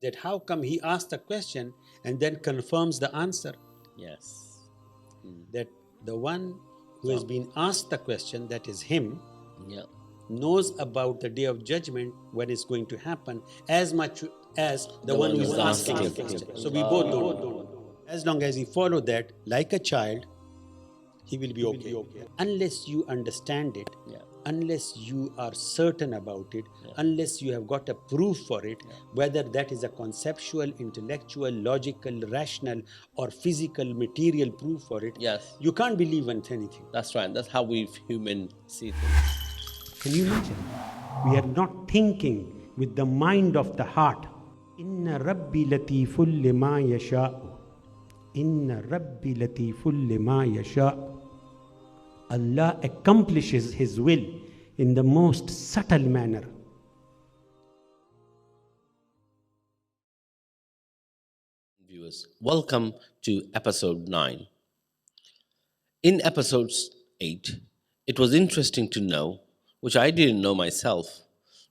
that how come he asked the question and then confirms the answer, Yes. that the one who has been asked the question, that is him, Yeah. knows about the day of judgment when it's going to happen as much as the one who is who's asking the asking. question. So we both don't know. As long as he follow that like a child, he will be okay. Unless you understand it, Yeah. unless you are certain about it, unless you have got a proof for it, whether that is a conceptual, intellectual, logical, rational, or physical, material proof for it, Yes. you can't believe in anything. That's right. That's how we human see things. Can you imagine? We are not thinking with the mind of the heart. Inna Rabbi latiful lima yasha'u. Inna Rabbi latiful lima yasha'u. Allah accomplishes His will in the most subtle manner. Viewers, welcome to episode 9. In episode 8, it was interesting to know, which I didn't know myself,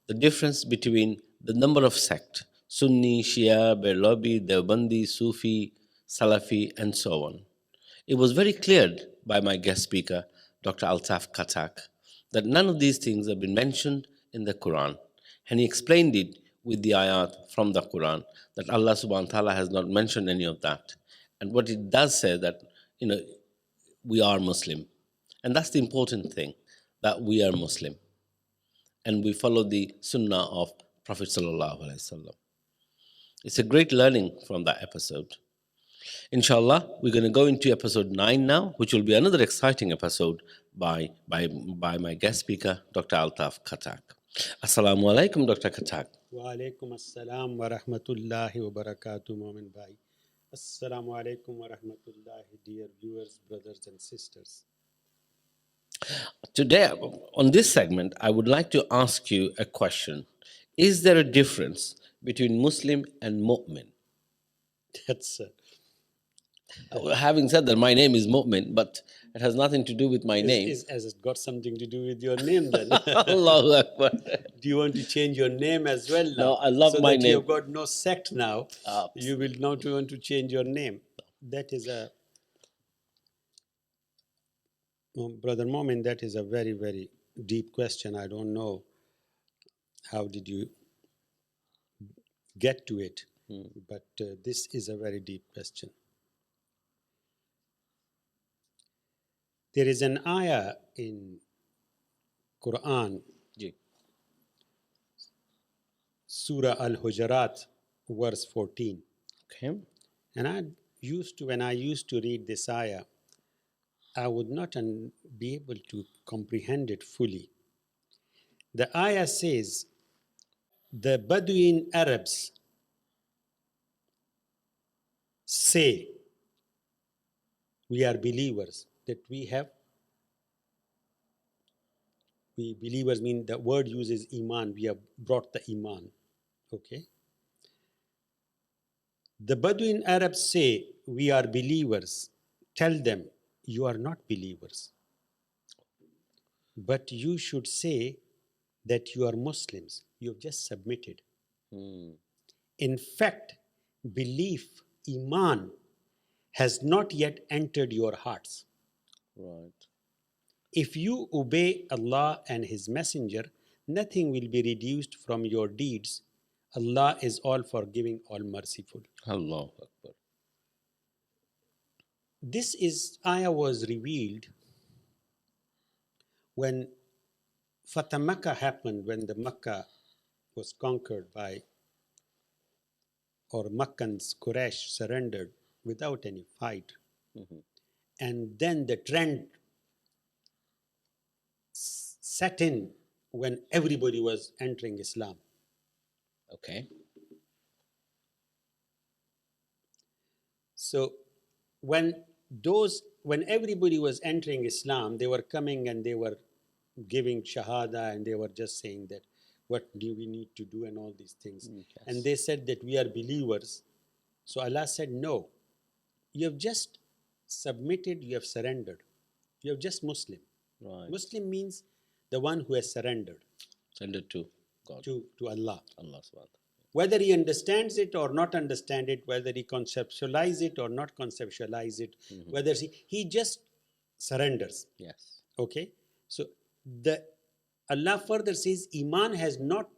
the difference between the number of sects Sunni, Shia, Berlobi, Deobandi, Sufi, Salafi, and so on. It was very clear by my guest speaker, Dr. Altaf Khatak, that none of these things have been mentioned in the Quran. And he explained it with the ayat from the Quran that Allah subhanahu wa ta'ala has not mentioned any of that. And what it does say that, we are Muslim. And that's the important thing, that we are Muslim. And we follow the sunnah of Prophet sallallahu alaihi wasallam. It's a great learning from that episode. Inshallah, we're going to go into episode 9 now, which will be another exciting episode by my guest speaker, Dr. Altaf Khatak. Assalamu alaikum, Dr. Khatak. Wa alaikum assalam wa rahmatullahi wa barakatuh, Momin Bhai. Assalamu alaikum wa rahmatullahi, dear viewers, brothers and sisters. Today, on this segment, I would like to ask you a question. Is there a difference between Muslim and Mu'min? That's Having said that, my name is Mu'min, but it has nothing to do with my name. has it got something to do with your name then? Allahu Akbar. Do you want to change your name as well now? No, I love so my that name. You've got no sect now. You will not want to change your name. That is a Brother Momin, that is a very, very deep question. I don't know how did you get to it, but this is a very deep question. There is an ayah in Qur'an, Surah Al-Hujarat, verse 14. Okay. And when I used to read this ayah, I would not be able to comprehend it fully. The ayah says, the Bedouin Arabs say, we are believers, that we believers mean the word uses iman, we have brought the iman, okay? The Bedouin Arabs say, we are believers. Tell them, you are not believers. But you should say that you are Muslims. You have just submitted. In fact, belief, iman, has not yet entered your hearts. Right. If you obey Allah and His Messenger, nothing will be reduced from your deeds. Allah is all forgiving, all merciful. Allahu Akbar. This ayah was revealed when Fatah Makkah happened, when the Makkah was conquered or Makkans, Quraysh surrendered without any fight. And then the trend set in when everybody was entering Islam. Okay. So when everybody was entering Islam, they were coming and they were giving shahada and they were just saying that what do we need to do and all these things. Yes. And they said that we are believers. So Allah said, no, you have just submitted, you have surrendered. You have just Muslim. Right. Muslim means the one who has surrendered. Surrendered to God. To Allah. Allah subhanahu. whether he understands it or not understand it, whether he conceptualize it or not conceptualize it, whether he just surrenders. Yes. Okay, so the Allah further says, Iman has not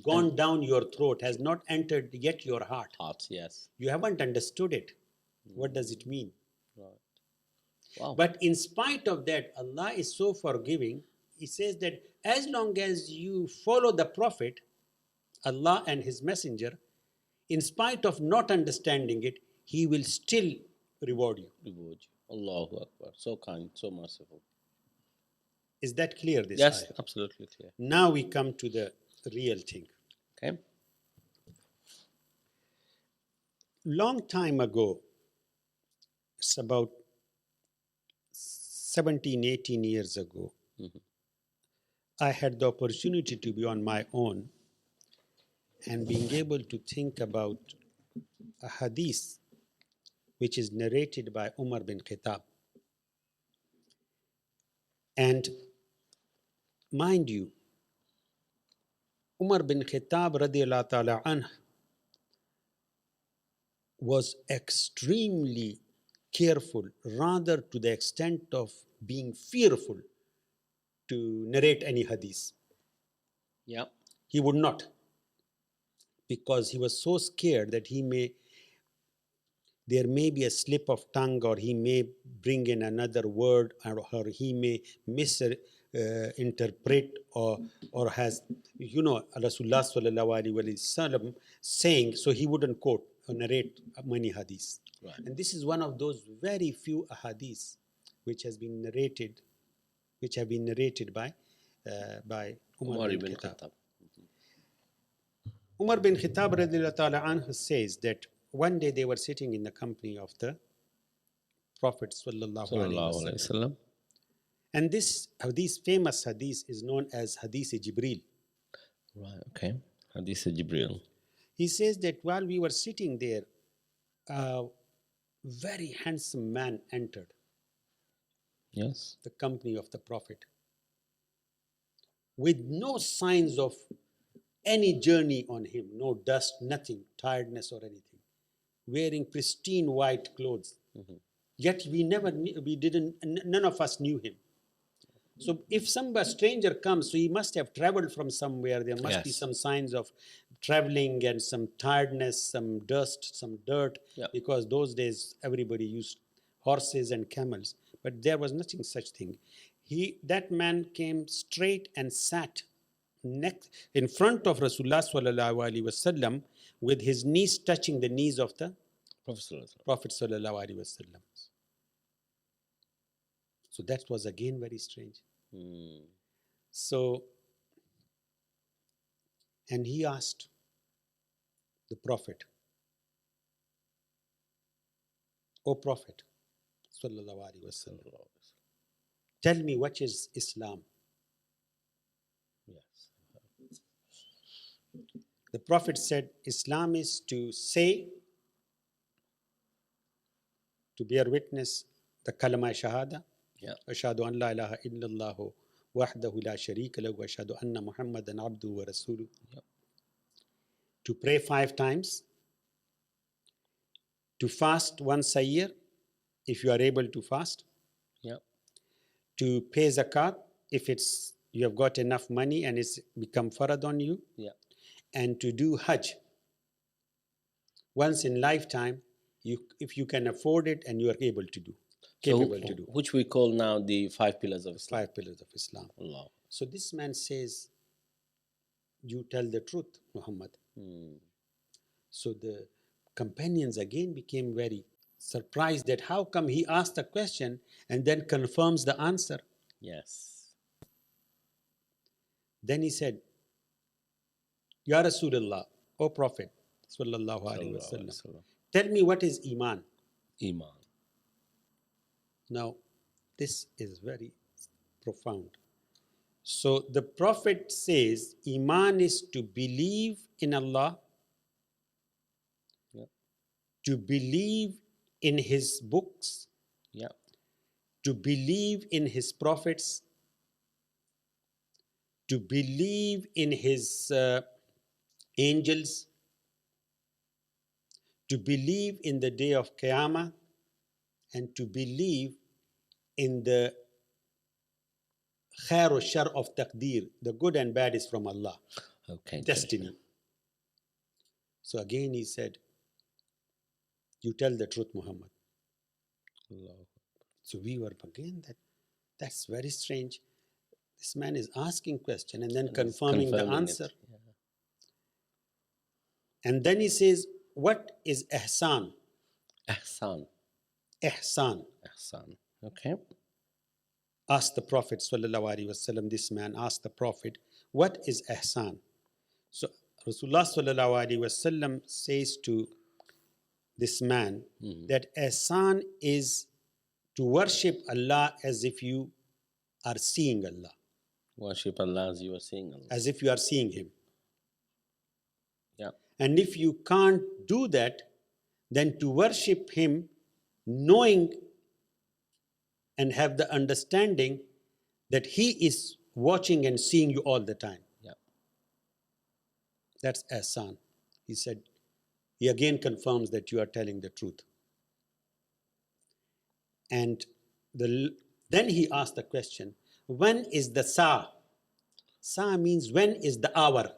gone down your throat, has not entered yet your heart. Hearts, yes. You haven't understood it. What does it mean? Right. Wow. But in spite of that, Allah is so forgiving. He says that as long as you follow the Prophet, Allah and His Messenger, in spite of not understanding it, He will still reward you. Reward you. Allahu Akbar. So kind, so merciful. Is that clear? This Yes, ayah? absolutely clear. Now we come to the real thing. Okay. Long time ago, it's about 17, 18 years ago, I had the opportunity to be on my own and being able to think about a hadith which is narrated by Umar bin Khattab. And mind you, Umar bin Khattab radiallahu ta'ala anh was extremely careful, rather to the extent of being fearful to narrate any hadith. Yeah. He would not, because he was so scared that there may be a slip of tongue, or he may bring in another word, or he may misinterpret, or has, Rasulullah sallallahu alaihi wasallam saying, so he wouldn't quote or narrate many hadiths. Right. And this is one of those very few hadiths which have been narrated by Umar bin Khattab. Umar bin Khattab radiallahu ta'ala anhu says that one day they were sitting in the company of the Prophet sallallahu alaihi wasallam. And this famous hadith is known as Hadith Jibrael. Right, okay. Hadith Jibrael. He says that while we were sitting there, a very handsome man entered Yes. the company of the Prophet with no signs of any journey on him, no dust, nothing, tiredness or anything, wearing pristine white clothes. Yet none of us knew him. So if some stranger comes, so he must have traveled from somewhere. There must be some signs of traveling and some tiredness, some dust, some dirt, because those days everybody used horses and camels. But there was nothing such thing. That man came straight and sat next in front of Rasulullah sallallahu alaihi wasallam, with his knees touching the knees of the Prophet sallallahu alaihi wasallam. So that was again very strange. So, and he asked the Prophet, "O Prophet sallallahu alaihi wasallam, tell me, what is Islam?" Yes. The Prophet said, Islam is to say, to bear witness the kalama shahada, ashhadu an la ilaha illallah wahdahu la sharika lahu wa ashhadu anna Muhammadan abduhu wa rasuluh. To pray 5 times, to fast once a year if you are able to fast, to pay zakat if you have got enough money and it's become farad on you, and to do hajj once in lifetime, if you can afford it and you are able to do, capable to do. Which we call now the 5 pillars of Islam. 5 pillars of Islam. Allah. So this man says, you tell the truth, Muhammad. So the companions again became very surprised that how come he asked the question and then confirms the answer. Yes. Then he said, Ya Rasulullah, O Prophet sallallahu alaihi wasallam, tell me, what is Iman? Iman. Now, this is very profound. So the Prophet says Iman is to believe in Allah, to believe in His books, to believe in His prophets, to believe in His angels, to believe in the day of Qiyamah and to believe in the khair or shar of taqdeer. The good and bad is from Allah. Okay. Destiny. So again he said, you tell the truth, Muhammad. Allah. So we were again that's very strange. This man is asking question and then confirming the answer. Yeah. And then he says, what is ihsan? Ihsan. Ihsan. Ihsan. Okay. Asked the Prophet sallallahu alaihi wasallam. This man asked the Prophet, what is ihsan? So Rasulullah sallallahu alaihi wasallam says to this man that ihsan is to worship Allah as if you are seeing Allah. Worship Allah as you are seeing Allah. As if you are seeing Him. Yeah. And if you can't do that, then to worship Him knowing and have the understanding that He is watching and seeing you all the time. Yeah. That's ihsan. He said, he again confirms that you are telling the truth. And then he asked the question, when is the sa? Sa means when is the hour?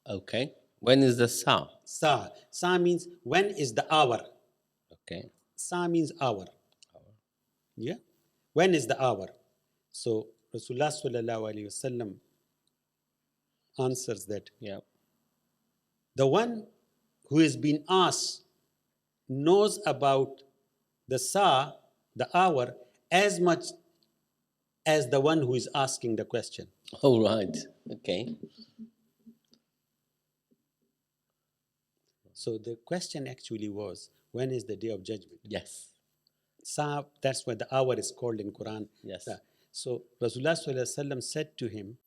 Okay. When is the sa? Sa. Sa means when is the hour? Okay. Sa means hour. Yeah? When is the hour? So Rasulullah sallallahu alaihi wasallam answers that Yeah. the one who has been asked knows about the sa, the hour, as much as the one who is asking the question. All right. Okay. So the question actually was, when is the day of judgment? Yes. Sa, that's why the hour is called in Quran. Yes. Sa. So Rasulullah sallallahu alaihi wasallam said to him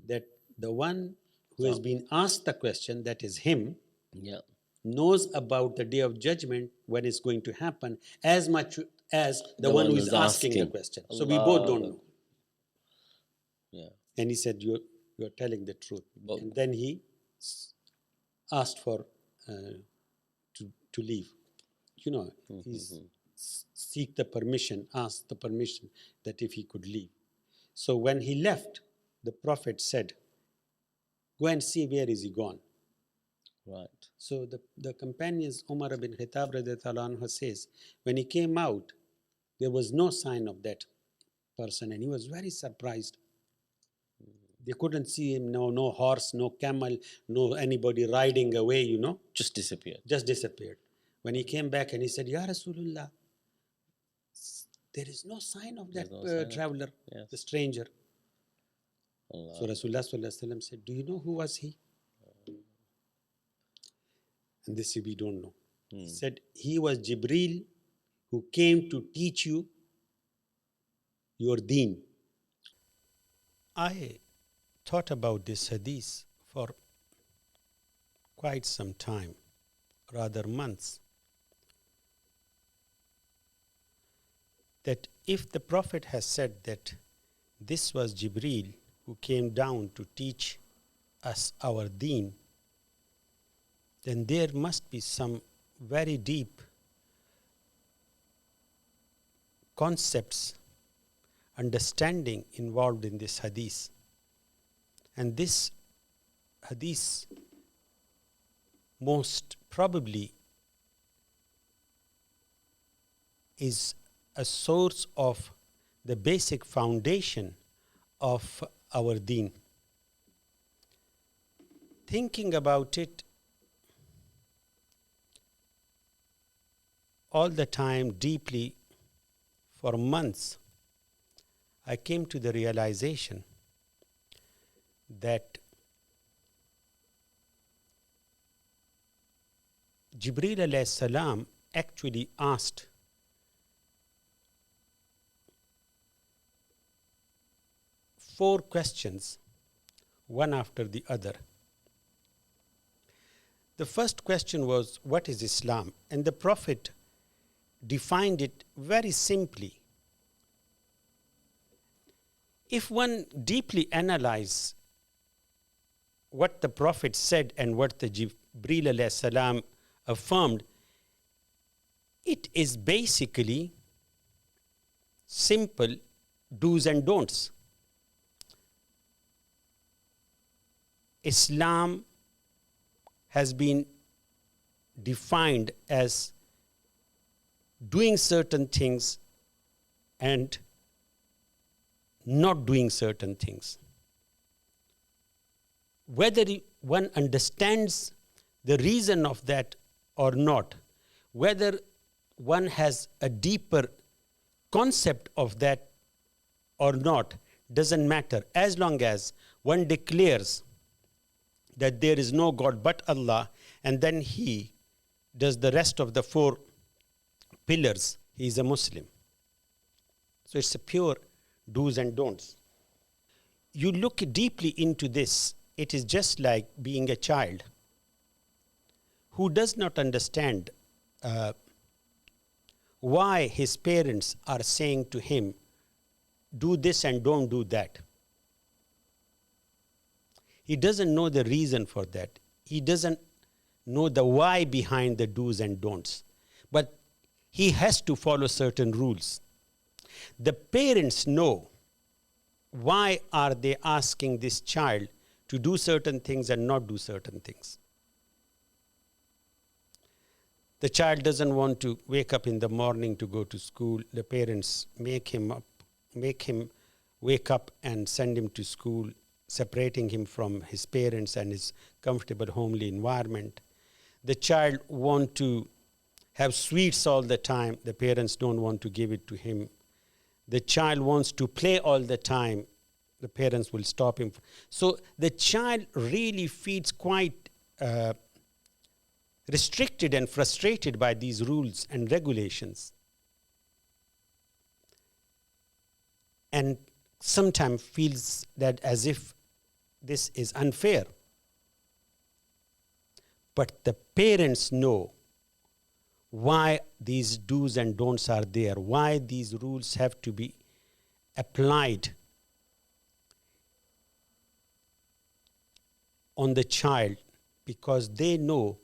that the one who has been asked the question, that is him, Yeah. knows about the day of judgment, when it's going to happen, as much as the one who is asking the question. So we both don't know. Yeah. And he said, you're telling the truth. Both. And then he asked for to leave. You know, seek the permission, asked the permission that if he could leave. So when he left, the Prophet said, go and see where is he gone. Right. So the companions, Umar bin Khattab radiallahu anhu says, when he came out, there was no sign of that person, and he was very surprised. They couldn't see him, no horse, no camel, no anybody riding away, you know. Just disappeared. Just disappeared. When he came back and he said, Ya Rasulullah, there is no sign of that traveler, the stranger. Allah. So Rasulullah sallallahu alaihi wasallam said, do you know who was he? And this we don't know. He said, he was Jibrael who came to teach you your deen. I thought about this hadith for quite some time, rather months, that if the Prophet has said that this was Jibrael who came down to teach us our deen, then there must be some very deep concepts, understanding involved in this hadith. And this hadith most probably is a source of the basic foundation of our deen. Thinking about it all the time deeply for months, I came to the realization that Jibreel alayhi salam actually asked four questions, one after the other. The first question was, what is Islam? And the Prophet defined it very simply. If one deeply analyzes what the Prophet said and what the Jibreel alayhi salam affirmed, It is basically simple do's and don'ts. Islam has been defined as doing certain things and not doing certain things. Whether one understands the reason of that or not, whether one has a deeper concept of that or not, doesn't matter, as long as one declares that there is no God but Allah, and then he does the rest of the 4 pillars, he is a Muslim. So it's a pure do's and don'ts. You look deeply into this, it is just like being a child who does not understand why his parents are saying to him, do this and don't do that. He doesn't know the reason for that. He doesn't know the why behind the do's and don'ts. But he has to follow certain rules. The parents know why are they asking this child to do certain things and not do certain things. The child doesn't want to wake up in the morning to go to school. The parents make him wake up and send him to school, separating him from his parents and his comfortable homely environment. The child wants to have sweets all the time. The parents don't want to give it to him. The child wants to play all the time. The parents will stop him. So the child really feels quite restricted and frustrated by these rules and regulations. And sometimes feels that as if this is unfair. But the parents know why these do's and don'ts are there, why these rules have to be applied on the child, because they know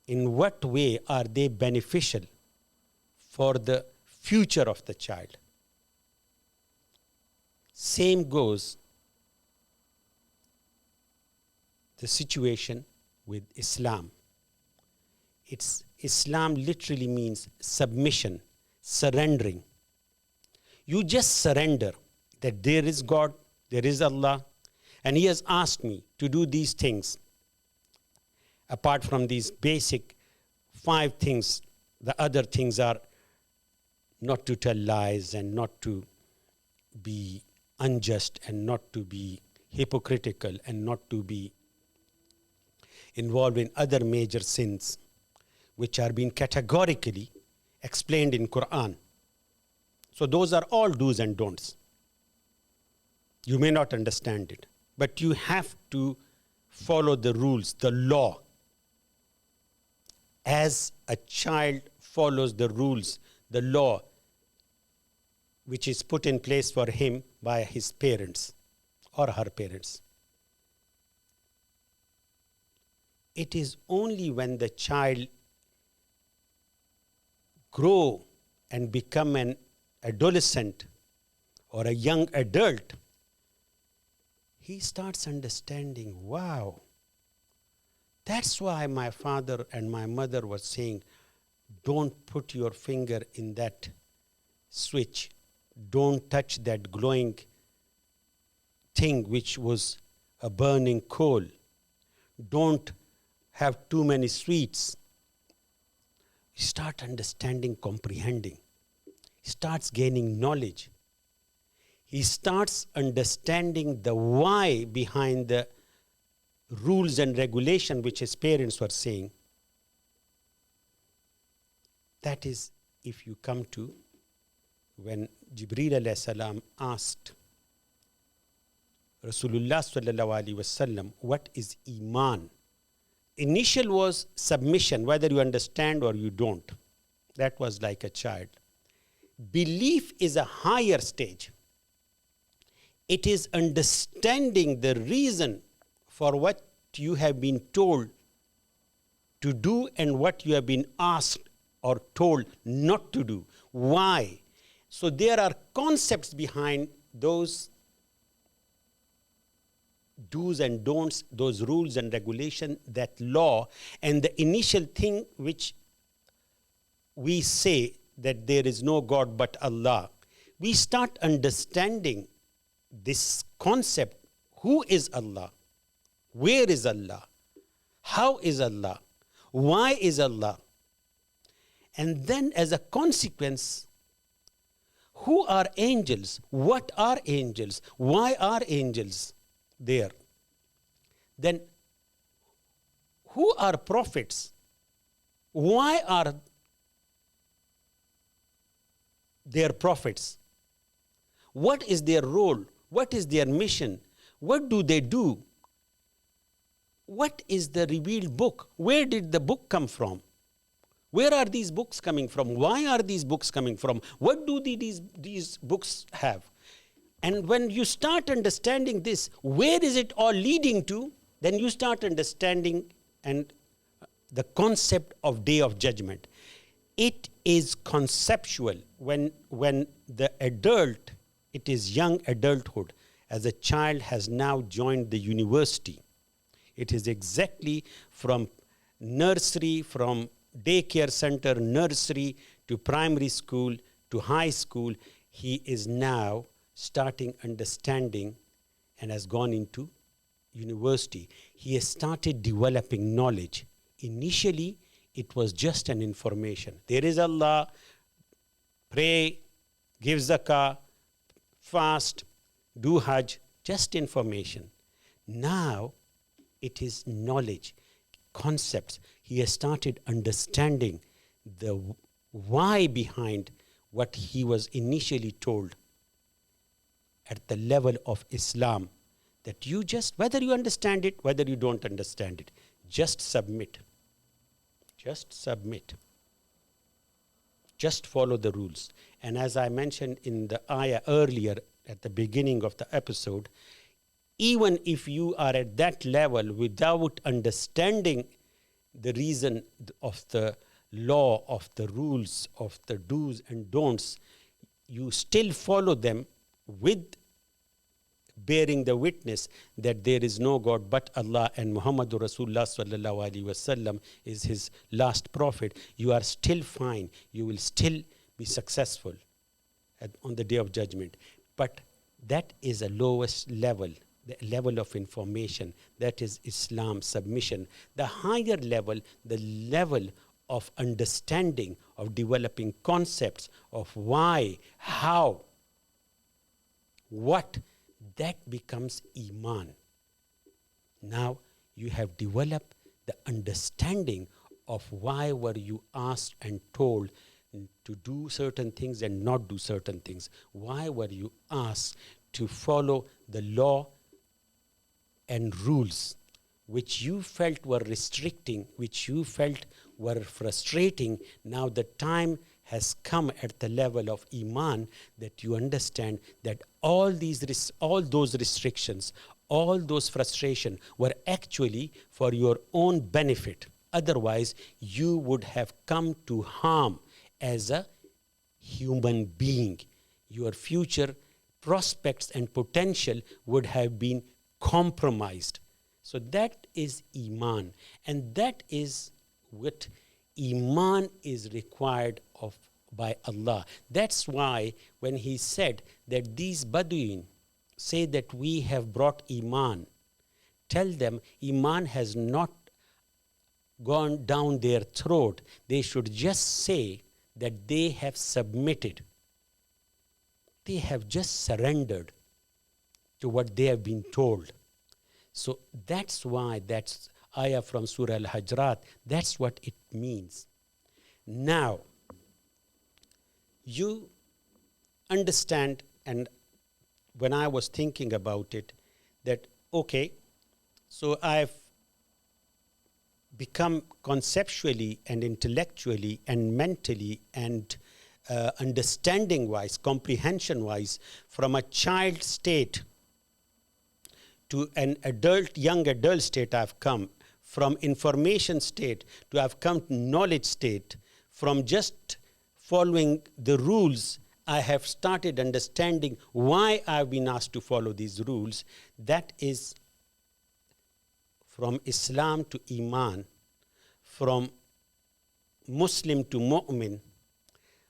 in what way are they beneficial for the future of the child. Same goes the situation with Islam. Islam literally means submission, surrendering. You just surrender that there is God, there is Allah, and He has asked me to do these things. Apart from these basic 5 things, the other things are not to tell lies and not to be unjust and not to be hypocritical and not to be involved in other major sins, which are being categorically explained in Qur'an. So those are all do's and don'ts. You may not understand it, but you have to follow the rules, the law, as a child follows the rules, the law, which is put in place for him by his parents or her parents. It is only when the child grow and become an adolescent or a young adult, he starts understanding, wow, that's why my father and my mother were saying, don't put your finger in that switch. Don't touch that glowing thing which was a burning coal. Don't have too many sweets. He starts understanding, comprehending. He starts gaining knowledge. He starts understanding the why behind the rules and regulation which his parents were saying. That is, if you come to when Jibrael alayhi salam asked Rasulullah sallallahu alaihi wasallam, what is Iman? Initial was submission, whether you understand or you don't. That was like a child. Belief is a higher stage. It is understanding the reason for what you have been told to do and what you have been asked or told not to do. Why? So there are concepts behind those do's and don'ts, those rules and regulation, that law, and the initial thing which we say that there is no God but Allah. We start understanding this concept. Who is Allah? Where is Allah? How is Allah? Why is Allah? And then as a consequence, who are angels? What are angels? Why are angels there? Then who are prophets? Why are their prophets? What is their role? What is their mission? What do they do? What is the revealed book? Where did the book come from? Where are these books coming from? Why are these books coming from? What do these books have? And when you start understanding this, where is it all leading to? Then you start understanding and the concept of Day of Judgment. It is conceptual. When the adult, it is young adulthood, as a child has now joined the university. It is exactly from nursery, from daycare center, nursery, to primary school, to high school. He is now starting understanding and has gone into university. He has started developing knowledge. Initially, it was just an information. There is Allah, pray, give zakah, fast, do hajj, just information. Now, it is knowledge, concepts. He has started understanding the why behind what he was initially told at the level of Islam, that you just, whether you understand it, whether you don't understand it, just submit. Just submit. Just follow the rules. And as I mentioned in the ayah earlier at the beginning of the episode, even if you are at that level without understanding the reason of the law, of the rules, of the do's and don'ts, you still follow them with bearing the witness that there is no God but Allah and Muhammadur Rasulullah sallallahu alaihi wasallam is his last prophet. You are still fine. You will still be successful on the Day of Judgment. But that is a lowest level, the level of information. That is Islam submission. The higher level, the level of understanding, of developing concepts of why, how, what, that becomes Iman. Now you have developed the understanding of why were you asked and told to do certain things and not do certain things. Why were you asked to follow the law and rules which you felt were restricting, which you felt were frustrating. Now the time has come at the level of Iman that you understand that all those restrictions, all those frustration were actually for your own benefit. Otherwise, you would have come to harm as a human being. Your future prospects and potential would have been compromised. So that is Iman. And that is what Iman is required of by Allah. That's why when he said that these Bedouin say that we have brought Iman, tell them Iman has not gone down their throat. They should just say that they have submitted. They have just surrendered to what they have been told. So that's why that's ayah from Surah Al-Hajrat. That's what it means. Now, you understand, and when I was thinking about it, that, okay, so I've become conceptually and intellectually and mentally and understanding-wise, comprehension-wise, from a child state to an adult, young adult state I've come, from information state to I've come to knowledge state, From just following the rules, I have started understanding why I've been asked to follow these rules. That is from Islam to Iman, from Muslim to Mu'min,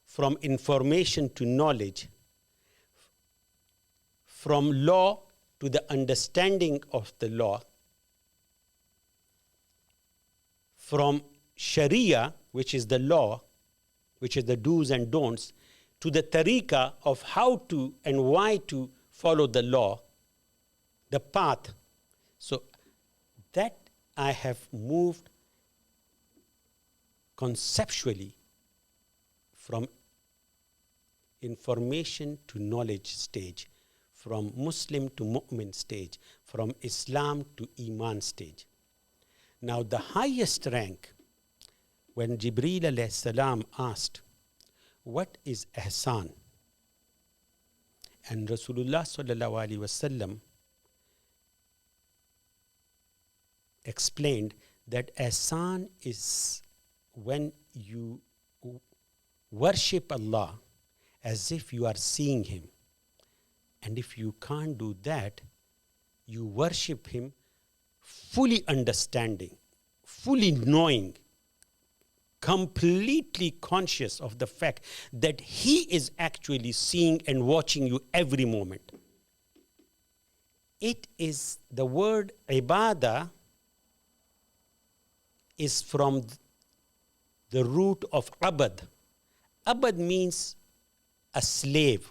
from information to knowledge, from law to the understanding of the law, from Sharia, which is the law, which is the do's and don'ts, to the tariqah of how to and why to follow the law, the path. So that I have moved conceptually from information to knowledge stage, from Muslim to Mu'min stage, from Islam to Iman stage. Now the highest rank, when Jibrael alayhi salam asked, what is ihsan? And Rasulullah sallallahu alaihi wasallam explained that ihsan is when you worship Allah as if you are seeing Him. And if you can't do that, you worship Him fully understanding, fully knowing, completely conscious of the fact that He is actually seeing and watching you every moment. It is the word ibadah is from the root of abad. Abad means a slave.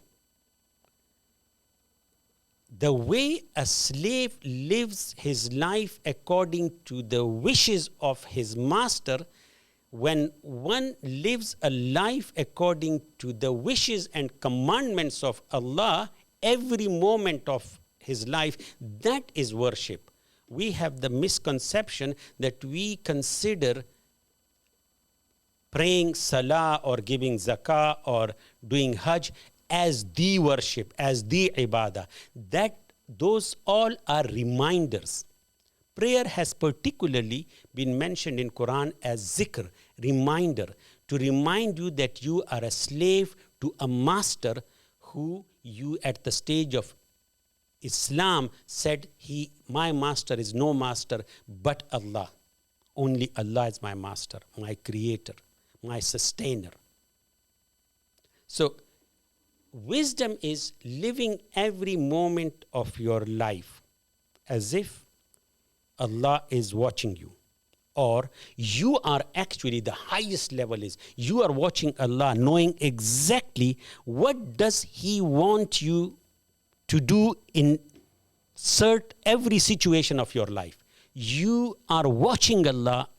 The way a slave lives his life according to the wishes of his master, when one lives a life according to the wishes and commandments of Allah, every moment of his life, that is worship. We have the misconception that we consider praying salah or giving zakah or doing hajj as the worship, as the ibadah. Those all are reminders. Prayer has particularly been mentioned in Quran as zikr, reminder, to remind you that you are a slave to a master who you at the stage of Islam said, my master is no master but Allah. Only Allah is my master, my creator, my sustainer. So wisdom is living every moment of your life as if Allah is watching you. Or you are actually, the highest level is, you are watching Allah, knowing exactly what does He want you to do in every situation of your life. You are watching Allah.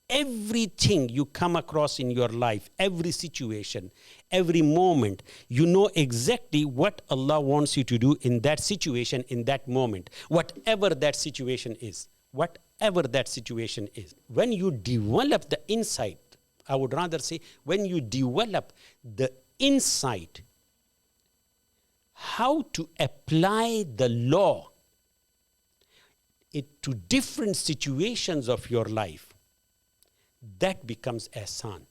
Everything you come across in your life, every situation, every moment, you know exactly what Allah wants you to do in that situation, in that moment, whatever that situation is. Whatever that situation is. When you develop the insight, I would rather say, when you develop the insight how to apply the law to different situations of your life, that becomes ihsan.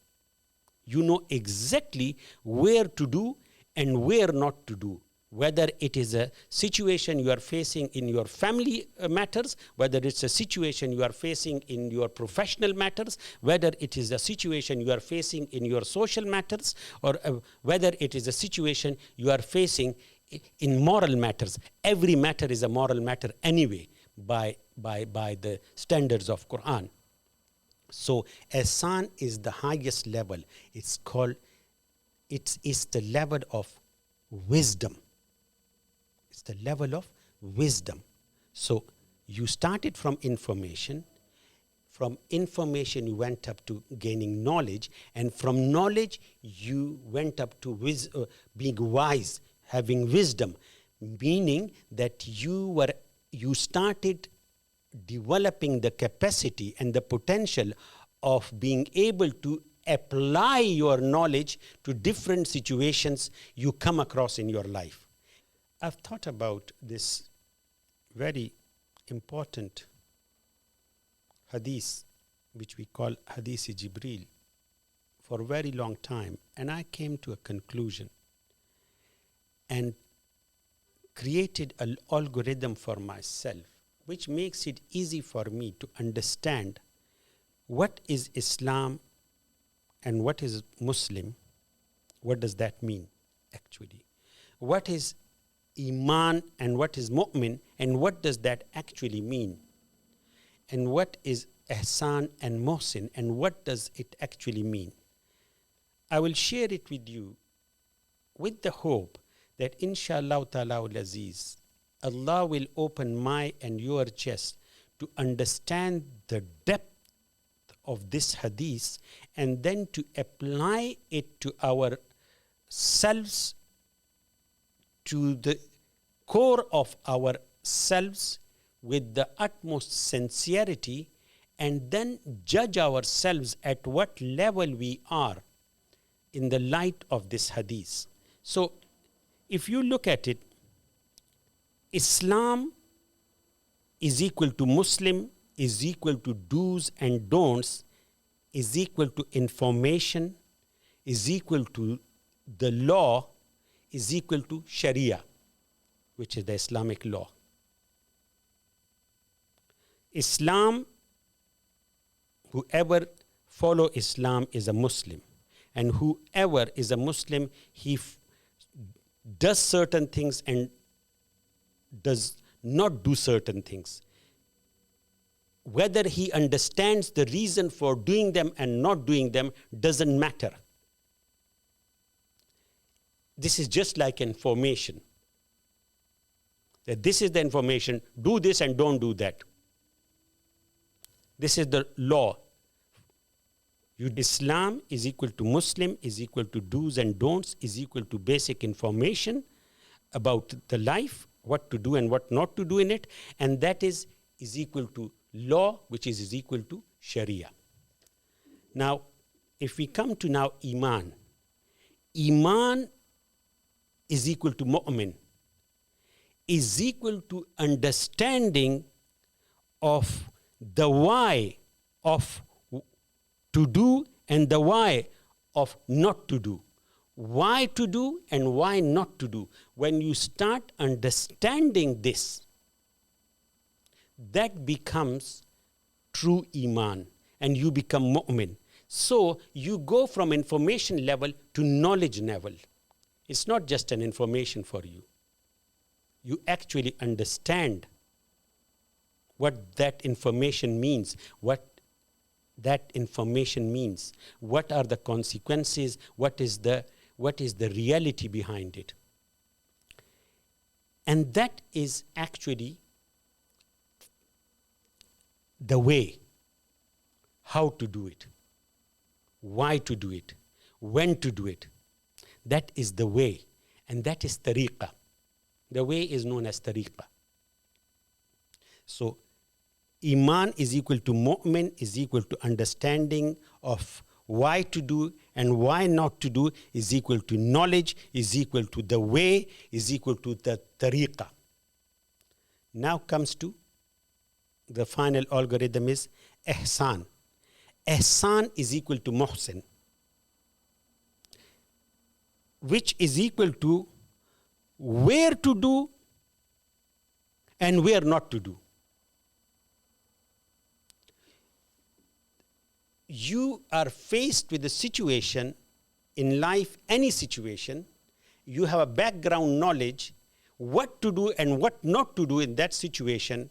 You know exactly where to do and where not to do. Whether it is a situation you are facing in your family matters, whether it's a situation you are facing in your professional matters, whether it is a situation you are facing in your social matters, or whether it is a situation you are facing in moral matters. Every matter is a moral matter anyway by the standards of Qur'an. So ihsan is the highest level. It's the level of wisdom. It's the level of wisdom. So you started from information. From information you went up to gaining knowledge, and from knowledge you went up to being wise, having wisdom, meaning that you started developing the capacity and the potential of being able to apply your knowledge to different situations you come across in your life. I've thought about this very important hadith, which we call Hadith Jibrael for a very long time, and I came to a conclusion and created an algorithm for myself, which makes it easy for me to understand what is Islam and what is Muslim. What does that mean, actually? What is Iman and what is Mu'min, and what does that actually mean? And what is Ihsan and Mohsin, and what does it actually mean? I will share it with you with the hope that inshallah ta'ala al-aziz, Allah will open my and your chest to understand the depth of this hadith and then to apply it to ourselves, to the core of ourselves with the utmost sincerity, and then judge ourselves at what level we are in the light of this hadith. So if you look at it, Islam is equal to Muslim, is equal to do's and don'ts, is equal to information, is equal to the law, is equal to Sharia, which is the Islamic law. Islam, whoever follow Islam is a Muslim, and whoever is a Muslim, he does certain things and does not do certain things. Whether he understands the reason for doing them and not doing them doesn't matter. This is just like information. That this is the information, do this and don't do that. This is the law. Islam is equal to Muslim, is equal to do's and don'ts, is equal to basic information about the life, what to do and what not to do in it, and that is equal to law, which is equal to Sharia. Now, if we come to now Iman, Iman is equal to Mu'min, is equal to understanding of the why of to do and the why of not to do. Why to do and why not to do. When you start understanding this, that becomes true Iman and you become Mu'min. So you go from information level to knowledge level. It's not just an information for you. You actually understand what that information means, what that information means, what are the consequences, what is the reality behind it. And that is actually the way, how to do it, why to do it, when to do it. That is the way, and that is tariqah. The way is known as tariqah. So Iman is equal to Mu'min, is equal to understanding of why to do and why not to do, is equal to knowledge, is equal to the way, is equal to the tariqah. Now comes to the final algorithm is Ihsan. Ihsan is equal to Mohsin, which is equal to where to do and where not to do. You are faced with a situation in life, any situation, you have a background knowledge, what to do and what not to do in that situation,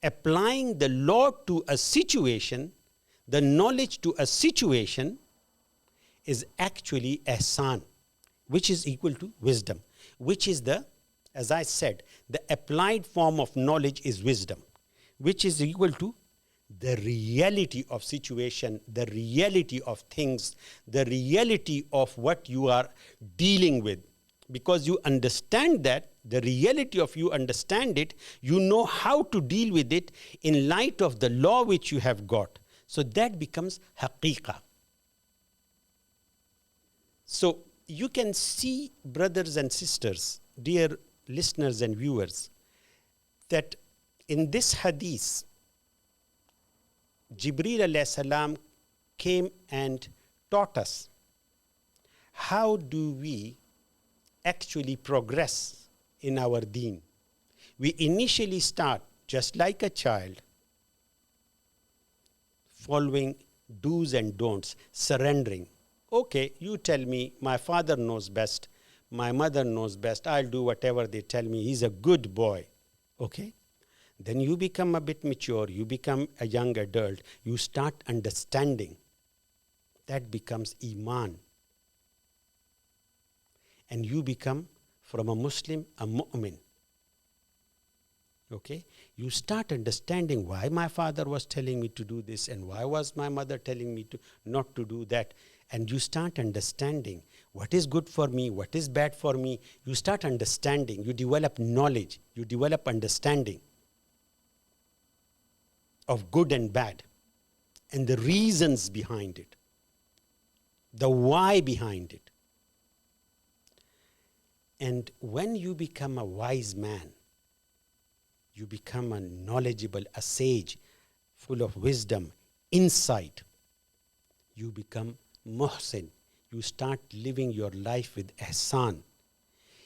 applying the law to a situation, the knowledge to a situation is actually ihsan, which is equal to wisdom, which is as I said, the applied form of knowledge is wisdom, which is equal to the reality of situation, the reality of things, the reality of what you are dealing with. Because you understand that, the reality of you understand it, you know how to deal with it in light of the law which you have got. So that becomes haqiqah. So you can see, brothers and sisters, dear listeners and viewers, that in this hadith, Jibrael alayhi salam came and taught us how do we actually progress in our deen. We initially start just like a child, following do's and don'ts, surrendering. Okay, you tell me, my father knows best, my mother knows best, I'll do whatever they tell me, he's a good boy. Okay? Then you become a bit mature, you become a young adult, you start understanding. That becomes Iman. And you become, from a Muslim, a mu'min. Okay? You start understanding why my father was telling me to do this and why was my mother telling me to not to do that. And you start understanding what is good for me, what is bad for me. You start understanding. You develop knowledge. You develop understanding of good and bad and the reasons behind it, the why behind it. And when you become a wise man, you become a knowledgeable, a sage, full of wisdom, insight. You become muhsin. You start living your life with ihsan.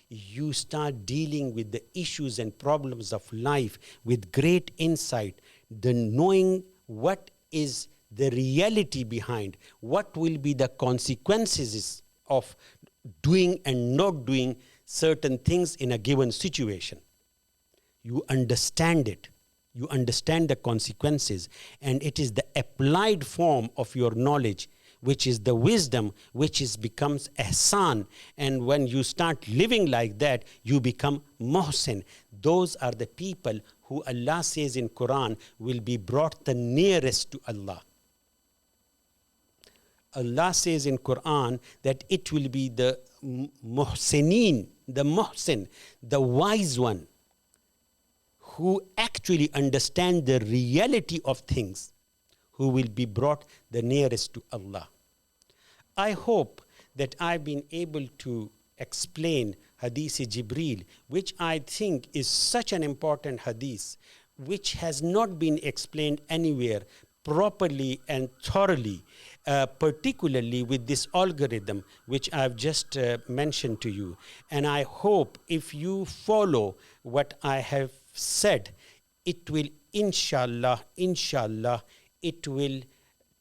You start dealing with the issues and problems of life with great insight, the knowing what is the reality behind, what will be the consequences of doing and not doing certain things in a given situation. You understand it. You understand the consequences. And it is the applied form of your knowledge, which is the wisdom, which becomes ihsan. And when you start living like that, you become muhsin. Those are the people who Allah says in Quran will be brought the nearest to Allah. Allah says in Quran that it will be the muhsinin, the muhsin, the wise one, who actually understand the reality of things, who will be brought the nearest to Allah. I hope that I've been able to explain Hadith Jibrael, which I think is such an important hadith, which has not been explained anywhere properly and thoroughly, particularly with this algorithm which I've just mentioned to you. And I hope if you follow what I have said, it will inshallah, it will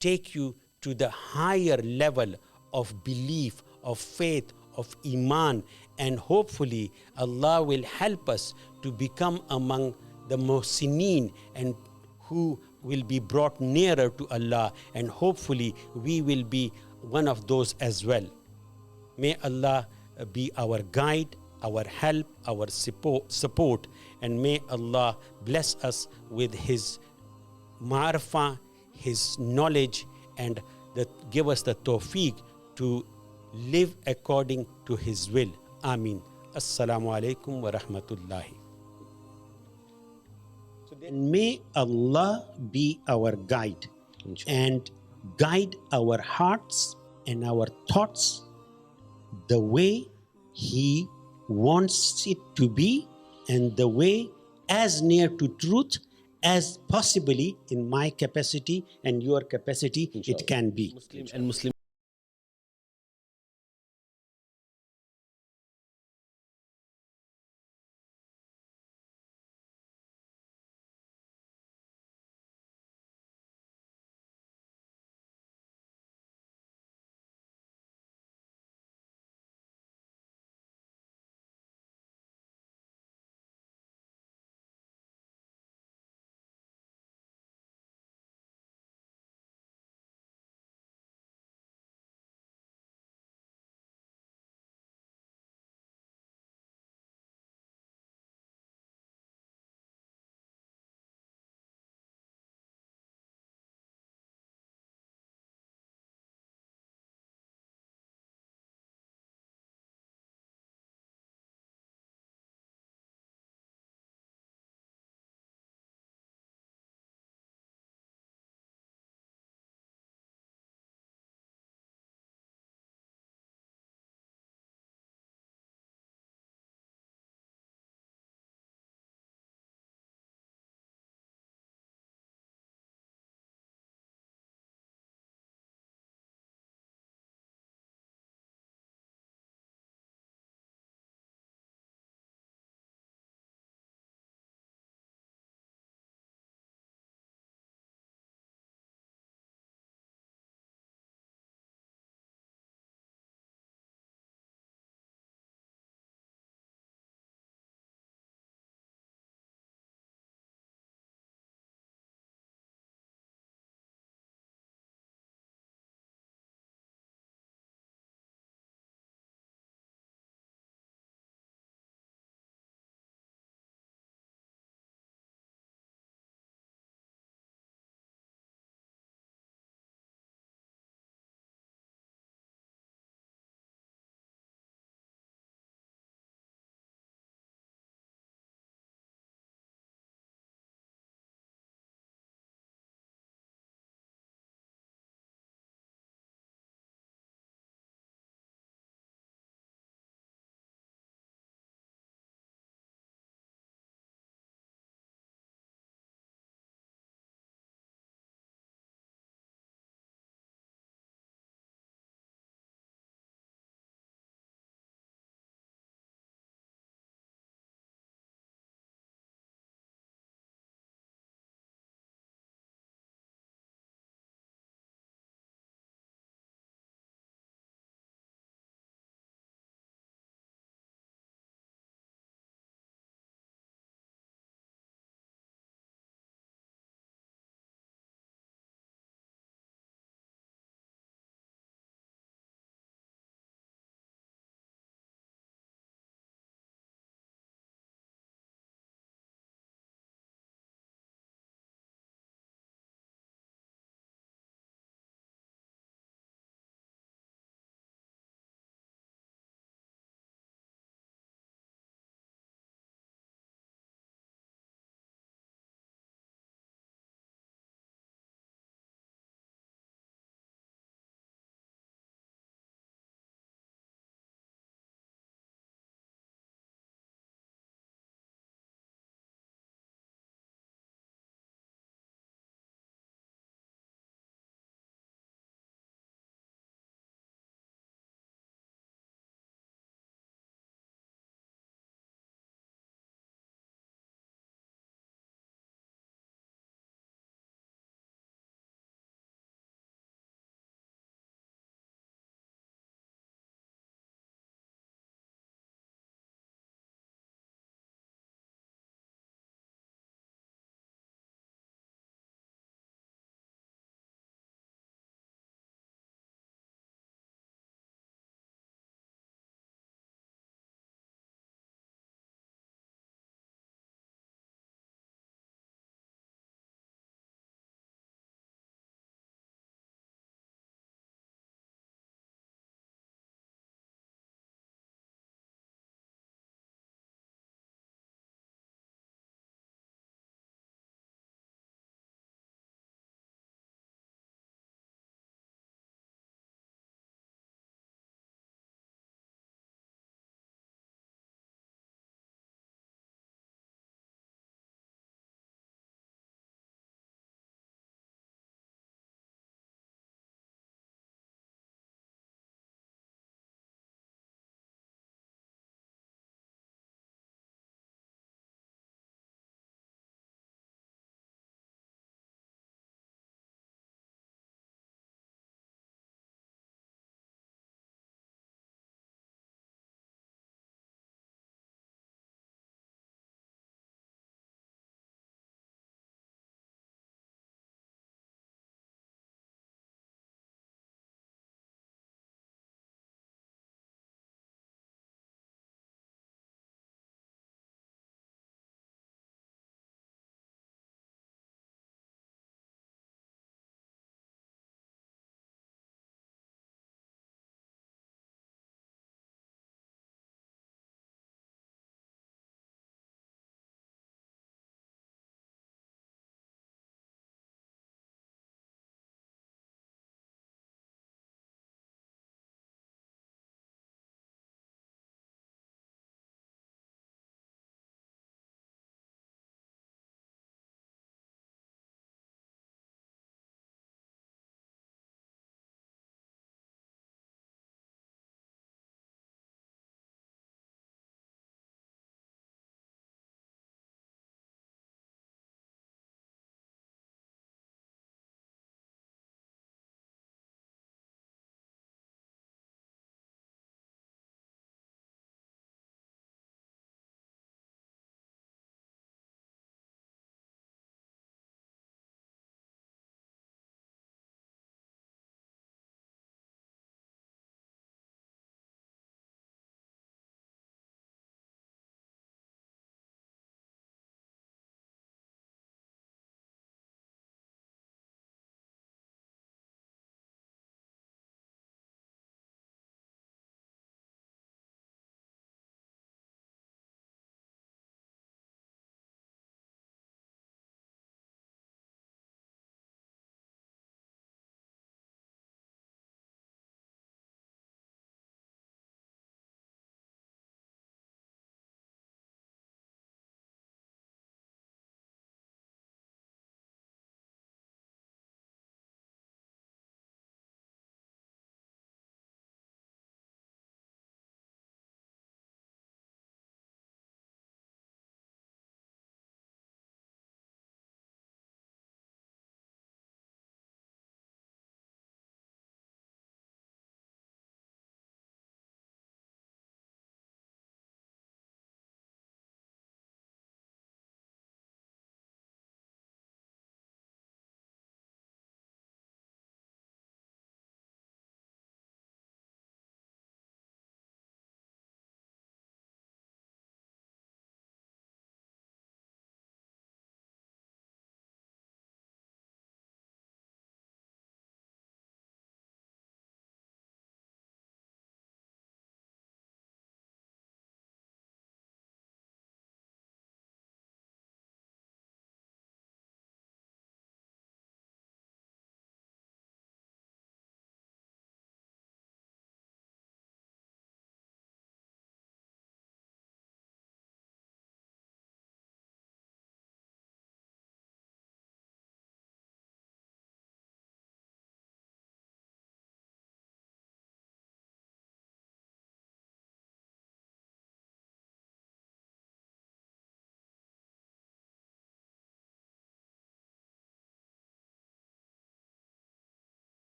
take you to the higher level of belief, of faith, of iman, and hopefully Allah will help us to become among the muhsinin and who will be brought nearer to Allah, and hopefully we will be one of those as well. May Allah be our guide, our help, our support, and may Allah bless us with His ma'rifah, His knowledge, and give us the tawfiq to live according to His will. Ameen. Assalamu alaikum wa rahmatullahi. And may Allah be our guide and guide our hearts and our thoughts the way He wants it to be and the way as near to truth as possibly in my capacity and your capacity it can be. Muslim